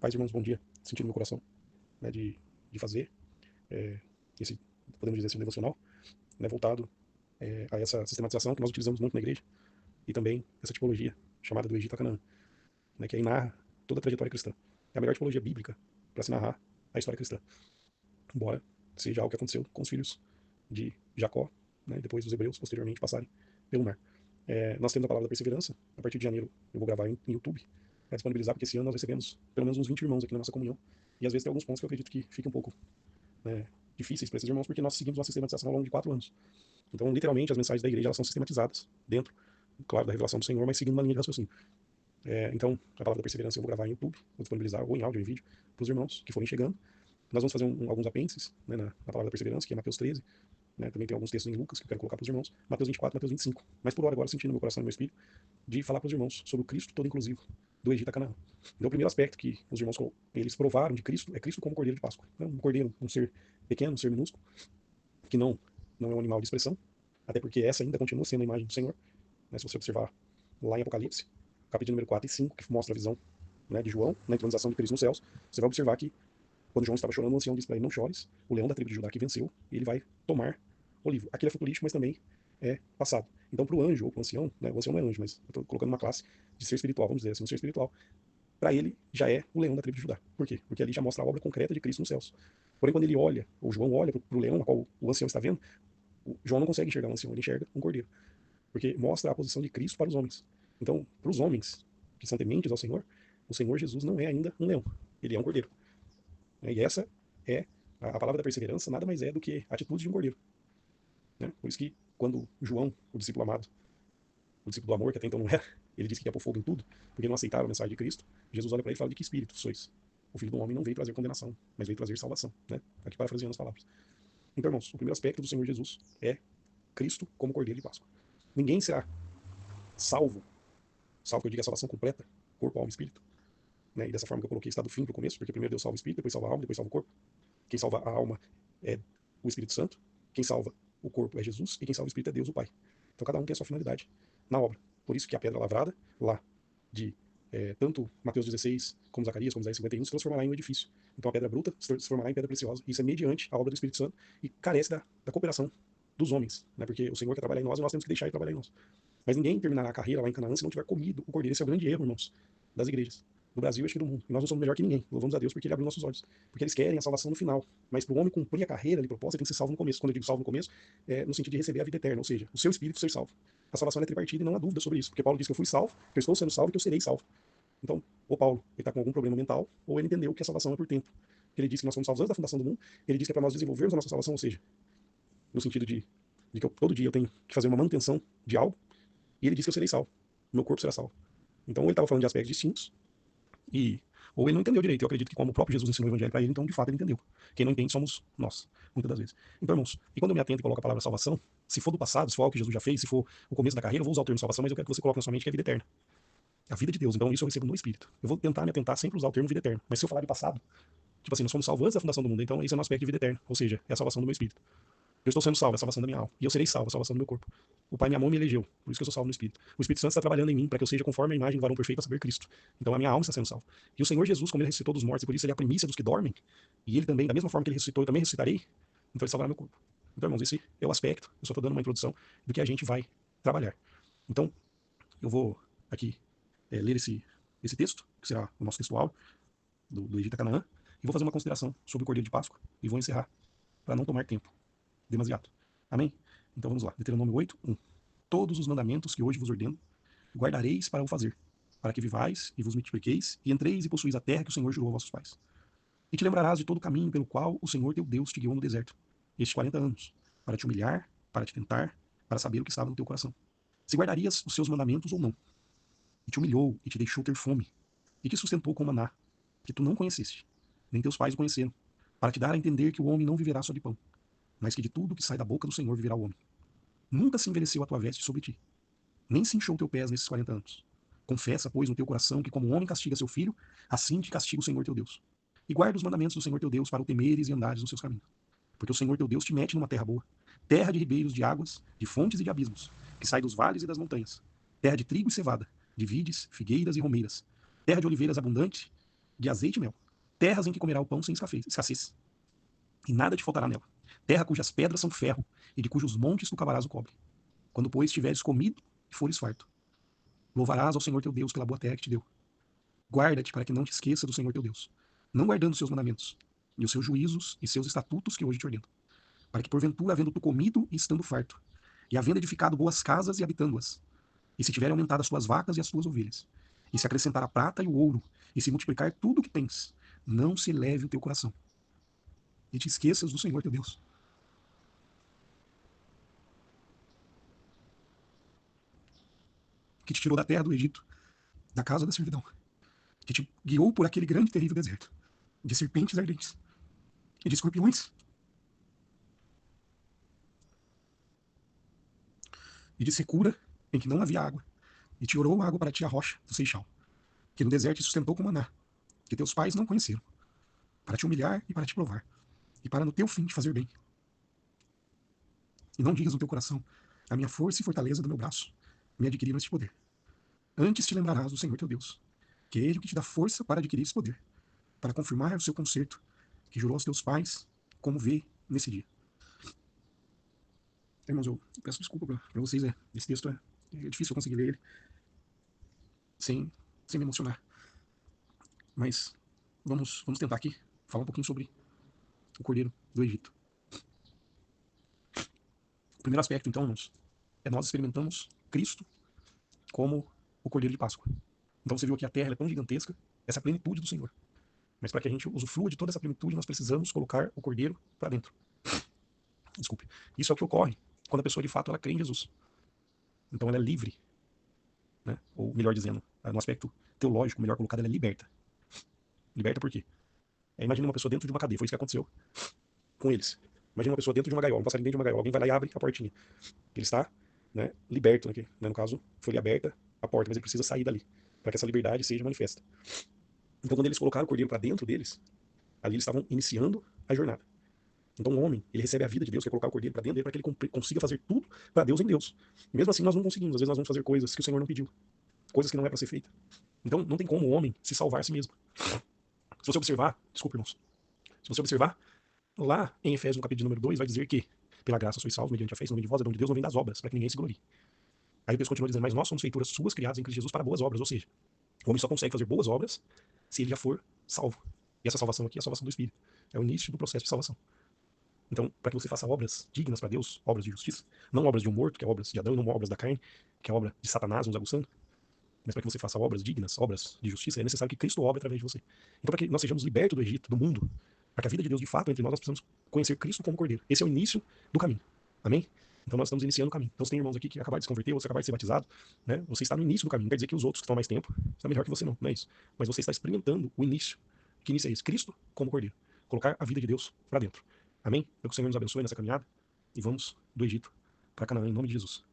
Paz, irmãos, bom dia. Sentindo no meu coração, né, de fazer esse, podemos dizer assim, um devocional, né, voltado a essa sistematização que nós utilizamos muito na igreja e também essa tipologia chamada do Egito a Canaã, né, que aí narra toda a trajetória cristã. É a melhor tipologia bíblica para se narrar a história cristã, embora seja algo que aconteceu com os filhos de Jacó, né, e depois os hebreus posteriormente passarem pelo mar. Nós temos a palavra da perseverança. A partir de janeiro eu vou gravar em YouTube para disponibilizar, porque esse ano nós recebemos pelo menos uns 20 irmãos aqui na nossa comunhão, e às vezes tem alguns pontos que eu acredito que fica um pouco, né, difíceis para esses irmãos, porque nós seguimos uma sistematização ao longo de 4 anos. Então, literalmente, as mensagens da igreja elas são sistematizadas dentro, claro, da revelação do Senhor, mas seguindo uma linha de raciocínio. Então, a palavra da perseverança eu vou gravar em YouTube, vou disponibilizar ou em áudio ou em vídeo para os irmãos que forem chegando. Nós vamos fazer alguns apêndices, né, na palavra da perseverança, que é Mateus 13, né, também tem alguns textos em Lucas que eu quero colocar para os irmãos, Mateus 24, Mateus 25. Mas por hora, agora, sentindo no meu coração e no meu espírito, de falar para os irmãos sobre o Cristo todo inclusivo do Egito a Canaã. Então, o primeiro aspecto que os irmãos eles provaram de Cristo é Cristo como Cordeiro de Páscoa. Um cordeiro, um ser pequeno, um ser minúsculo, que não é um animal de expressão, até porque essa ainda continua sendo a imagem do Senhor. Né, se você observar lá em Apocalipse, capítulo número 4 e 5, que mostra a visão, né, de João, na entronização de Cristo nos céus, você vai observar que quando João estava chorando, o ancião disse para ele: não chores, o leão da tribo de Judá que venceu, ele vai tomar o livro. Aquilo é futurístico, mas também é passado. Então, para o anjo ou para o ancião, né, o ancião não é anjo, mas eu estou colocando uma classe de ser espiritual, vamos dizer assim, um ser espiritual, para ele já é o leão da tribo de Judá. Por quê? Porque ali já mostra a obra concreta de Cristo nos céus. Porém, quando ele olha, ou João olha para o leão, a qual o ancião está vendo, João não consegue enxergar um ancião, ele enxerga um cordeiro. Porque mostra a posição de Cristo para os homens. Então, para os homens que são tementes ao Senhor, o Senhor Jesus não é ainda um leão, ele é um cordeiro. E essa é a palavra da perseverança, nada mais é do que a atitude de um cordeiro. Né? Por isso que quando João, o discípulo amado, o discípulo do amor, que até então não era, ele disse que ia pôr fogo em tudo, porque não aceitaram a mensagem de Cristo, Jesus olha para ele e fala: de que espírito sois? O Filho do Homem não veio trazer condenação, mas veio trazer salvação. Né? Aqui parafraseando as palavras. Então, irmãos, o primeiro aspecto do Senhor Jesus é Cristo como Cordeiro de Páscoa. Ninguém será salvo, salvo que eu diga a salvação completa, corpo, alma e espírito. Né? E dessa forma que eu coloquei está do fim para o começo, porque primeiro Deus salva o espírito, depois salva a alma, depois salva o corpo. Quem salva a alma é o Espírito Santo, quem salva o corpo é Jesus e quem salva o espírito é Deus, o Pai. Então cada um tem a sua finalidade na obra. Por isso que a pedra lavrada, lá de tanto Mateus 16, como Zacarias, como Isaías 51, se transformará em um edifício. Então a pedra bruta se transformará em pedra preciosa. Isso é mediante a obra do Espírito Santo e carece da cooperação dos homens, né? Porque o Senhor quer trabalhar em nós e nós temos que deixar ele trabalhar em nós. Mas ninguém terminará a carreira lá em Canaã se não tiver comido o cordeiro. Esse é o grande erro, irmãos, das igrejas. Do Brasil e acho que do mundo. E nós não somos melhor que ninguém. Louvamos a Deus porque ele abriu nossos olhos. Porque eles querem a salvação no final. Mas para o homem cumprir a carreira ali proposta, ele tem que ser salvo no começo. Quando eu digo salvo no começo, é no sentido de receber a vida eterna, ou seja, o seu espírito ser salvo. A salvação é tripartida e não há dúvida sobre isso. Porque Paulo diz que eu fui salvo, que eu estou sendo salvo e que eu serei salvo. Então, ou Paulo, ele está com algum problema mental, ou ele entendeu que a salvação é por tempo. Ele diz que nós somos salvos antes da fundação do mundo, ele diz que é para nós desenvolvermos a nossa salvação, ou seja, no sentido de que todo dia eu tenho que fazer uma manutenção de algo, e ele diz que eu serei salvo. Meu corpo será salvo. Então ele estava falando de aspectos distintos, e ou ele não entendeu direito. Eu acredito que como o próprio Jesus ensinou o evangelho para ele, então de fato ele entendeu. Quem não entende somos nós, muitas das vezes. Então, irmãos, e quando eu me atento e coloco a palavra salvação, se for do passado, se for algo que Jesus já fez, se for o começo da carreira, eu vou usar o termo salvação, mas eu quero que você coloque na sua mente que é a vida eterna. A vida de Deus. Então isso eu recebo no Espírito. Eu vou tentar me atentar sempre a usar o termo vida eterna. Mas se eu falar de passado, tipo assim, nós fomos salvos antes da fundação do mundo, então esse é o nosso aspecto de vida eterna. Ou seja, é a salvação do meu Espírito. Eu estou sendo salvo, é a salvação da minha alma. E eu serei salvo, é a salvação do meu corpo. O Pai me amou e me elegeu. Por isso que eu sou salvo no Espírito. O Espírito Santo está trabalhando em mim para que eu seja conforme a imagem do varão perfeito a saber Cristo. Então a minha alma está sendo salva. E o Senhor Jesus, como ele ressuscitou dos mortos, e por isso ele é a primícia dos que dormem, e ele também, da mesma forma que ele ressuscitou, eu também ressuscitarei, então ele salvará meu corpo. Então, irmãos, esse é o aspecto, eu só estou dando uma introdução do que a gente vai trabalhar. Então, eu vou aqui ler esse texto, que será o nosso textual do Egito a Canaã, e vou fazer uma consideração sobre o Cordeiro de Páscoa, e vou encerrar, para não tomar tempo demasiado. Amém? Então vamos lá. Deuteronômio 8, 1. Todos os mandamentos que hoje vos ordeno, guardareis para o fazer, para que vivais e vos multipliqueis, e entreis e possuís a terra que o Senhor jurou a vossos pais. E te lembrarás de todo o caminho pelo qual o Senhor teu Deus te guiou no deserto, estes 40 anos, para te humilhar, para te tentar, para saber o que estava no teu coração. Se guardarias os seus mandamentos ou não. E te humilhou, e te deixou ter fome, e te sustentou com maná, que tu não conheceste, nem teus pais o conheceram, para te dar a entender que o homem não viverá só de pão, mas que de tudo que sai da boca do Senhor viverá o homem. Nunca se envelheceu a tua veste sobre ti, nem se inchou teu pés nesses 40 anos. Confessa, pois, no teu coração que como o homem castiga seu filho, assim te castiga o Senhor teu Deus. E guarda os mandamentos do Senhor teu Deus para o temeres e andares nos seus caminhos. Porque o Senhor teu Deus te mete numa terra boa, terra de ribeiros de águas, de fontes e de abismos, que sai dos vales e das montanhas, terra de trigo e cevada, de vides, figueiras e romeiras, terra de oliveiras abundante, de azeite e mel, terras em que comerá o pão sem escassez, e nada te faltará nela. Terra cujas pedras são ferro, e de cujos montes tu cavarás o cobre. Quando, pois, tiveres comido e fores farto, louvarás ao Senhor teu Deus pela boa terra que te deu. Guarda-te para que não te esqueça do Senhor teu Deus, não guardando os seus mandamentos, e os seus juízos e seus estatutos que hoje te ordeno, para que porventura, havendo tu comido e estando farto, e havendo edificado boas casas e habitando-as, e se tiverem aumentado as tuas vacas e as tuas ovelhas, e se acrescentar a prata e o ouro, e se multiplicar tudo o que tens, não se eleve o teu coração, e te esqueças do Senhor teu Deus, que te tirou da terra do Egito, da casa da servidão, que te guiou por aquele grande e terrível deserto, de serpentes ardentes e de escorpiões e de secura em que não havia água, e te orou água para ti a rocha do Seixal, que no deserto te sustentou com maná, que teus pais não conheceram, para te humilhar e para te provar, e para no teu fim te fazer bem. E não digas no teu coração, a minha força e fortaleza do meu braço me adquiriram este poder. Antes te lembrarás do Senhor teu Deus, que é Ele que te dá força para adquirir esse poder, para confirmar o seu concerto, que jurou aos teus pais, como vê nesse dia. Irmãos, eu peço desculpa para vocês, esse texto é difícil eu conseguir ler ele sem, sem me emocionar. Mas vamos tentar aqui falar um pouquinho sobre o Cordeiro do Egito. O primeiro aspecto, então, irmãos, é nós experimentamos Cristo como o Cordeiro de Páscoa. Então você viu aqui a terra é tão gigantesca, essa plenitude do Senhor. Mas para que a gente usufrua de toda essa plenitude, nós precisamos colocar o Cordeiro para dentro. Desculpe. Isso é o que ocorre quando a pessoa de fato ela crê em Jesus. Então ela é livre, né? Ou melhor dizendo, no aspecto teológico, melhor colocado, ela é liberta. Liberta por quê? Imagina uma pessoa dentro de uma cadeia, foi isso que aconteceu com eles. Imagina uma pessoa dentro de uma gaiola, um passarinho dentro de uma gaiola, alguém vai lá e abre a portinha. Ele está, né, liberto aqui, né? No caso, foi aberta a porta, mas ele precisa sair dali, para que essa liberdade seja manifesta. Então quando eles colocaram o cordeiro para dentro deles, ali eles estavam iniciando a jornada. Então o homem, ele recebe a vida de Deus, que é colocar o cordeiro para dentro dele, para que ele consiga fazer tudo para Deus em Deus. E mesmo assim nós não conseguimos, às vezes nós vamos fazer coisas que o Senhor não pediu, coisas que não é para ser feita. Então não tem como o homem se salvar a si mesmo. Se você observar, desculpe irmãos, se você observar, lá em Efésios, no capítulo de número 2, vai dizer que pela graça sois salvos mediante a fé, isso não vem de vós, é dom de Deus, não vem das obras, para que ninguém se glorie. Aí o texto continua dizendo, mas nós somos feituras suas, criadas em Cristo Jesus para boas obras, ou seja, o homem só consegue fazer boas obras se ele já for salvo. E essa salvação aqui é a salvação do Espírito. É o início do processo de salvação. Então, para que você faça obras dignas para Deus, obras de justiça, não obras de um morto, que é obras de Adão, não obras da carne, que é obra de Satanás nos aguçando, mas para que você faça obras dignas, obras de justiça, é necessário que Cristo obre através de você. Então, para que nós sejamos libertos do Egito, do mundo, para que a vida de Deus de fato entre nós precisamos conhecer Cristo como Cordeiro. Esse é o início do caminho. Amém? Então nós estamos iniciando o caminho. Então você tem irmãos aqui que acabaram de se converter, outros acabaram de ser batizados, né? Você está no início do caminho. Não quer dizer que os outros que estão há mais tempo estão melhor que você, não. Não é isso. Mas você está experimentando o início. Que início é esse? Cristo como Cordeiro. Colocar a vida de Deus para dentro. Amém? Que o Senhor nos abençoe nessa caminhada e vamos do Egito para Canaã em nome de Jesus.